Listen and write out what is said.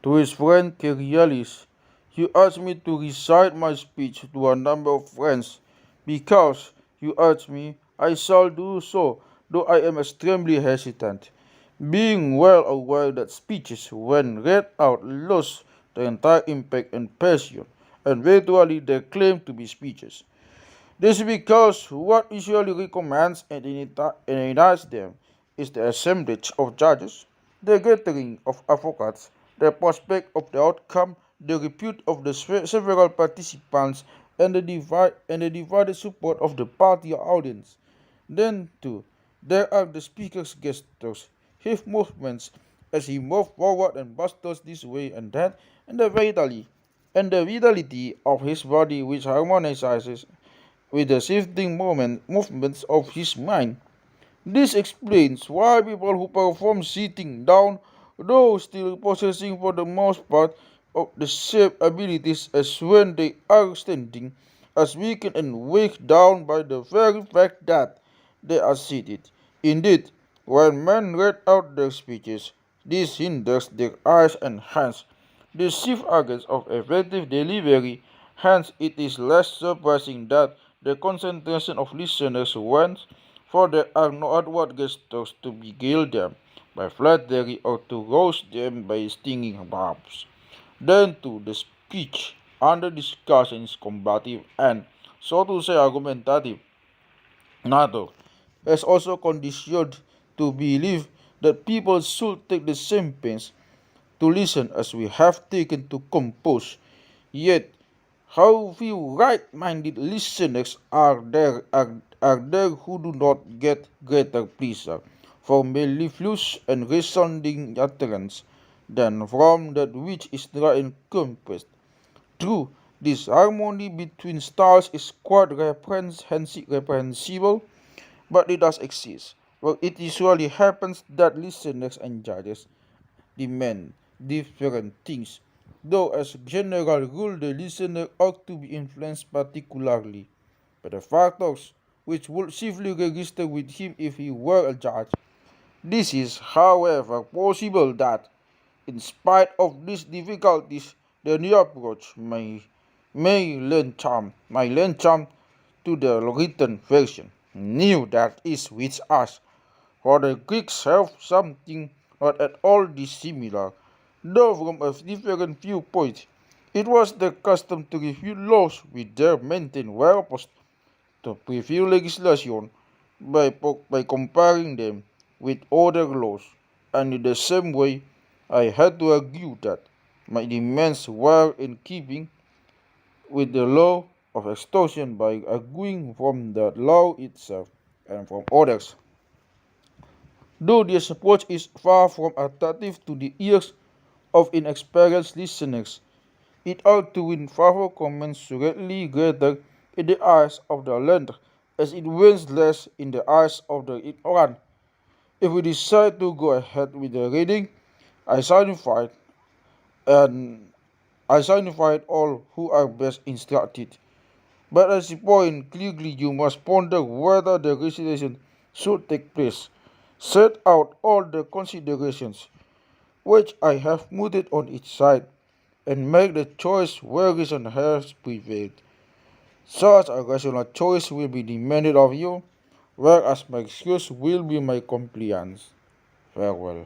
To his friend Cerialis, you asked me to recite my speech to a number of friends. Because you asked me, I shall do so, though I am extremely hesitant, being well aware that speeches, when read out, lose their entire impact and passion, and virtually their claim to be speeches. This is because what usually recommends and unites them is the assemblage of judges, the gathering of advocates, the prospect of the outcome, the repute of the several participants, and the divided support of the party audience. Then, too, there are the speaker's gestures, his movements as he moves forward and bustles this way and that, and the vitality of his body which harmonizes with the shifting movements of his mind. This explains why people who perform sitting down, though still possessing for the most part of the same abilities as when they are standing, as weakened and weighed down by the very fact that they are seated. Indeed, when men read out their speeches, this hinders their eyes and hands, the chief organs of effective delivery. Hence, it is less surprising that the concentration of listeners wanes, for there are no outward gestures to beguile them by flattery or to rouse them by stinging barbs. Then, too, the speech under discussion is combative and, so to say, argumentative. Nato has also conditioned to believe that people should take the same pains to listen as we have taken to compose. Yet, how few right-minded listeners are there who do not get greater pleasure from mellifluous and resounding utterance than from that which is dry and compressed. True, this harmony between styles is quite reprehensible, but it does exist. Well, it usually happens that listeners and judges demand different things, though as a general rule the listener ought to be influenced particularly by the factors which would chiefly register with him if he were a judge. This is, however, possible that, in spite of these difficulties, the new approach may lend charm to the written version. New that is with us, for the Greeks have something not at all dissimilar, though from a different viewpoint. It was the custom to review laws with their maintained whereas to preview legislation by comparing them with other laws, and in the same way I had to argue that my demands were in keeping with the law of extortion by arguing from the law itself and from others. Though this approach is far from attractive to the ears of inexperienced listeners, it ought to win favor commensurately greater in the eyes of the learned as it wins less in the eyes of the ignorant. If we decide to go ahead with the reading, I signified and I signified all who are best instructed. But at this point, clearly you must ponder whether the recitation should take place. Set out all the considerations which I have mooted on each side, and make the choice where reason has prevailed. Such a rational choice will be demanded of you, whereas my excuse will be my compliance. Farewell.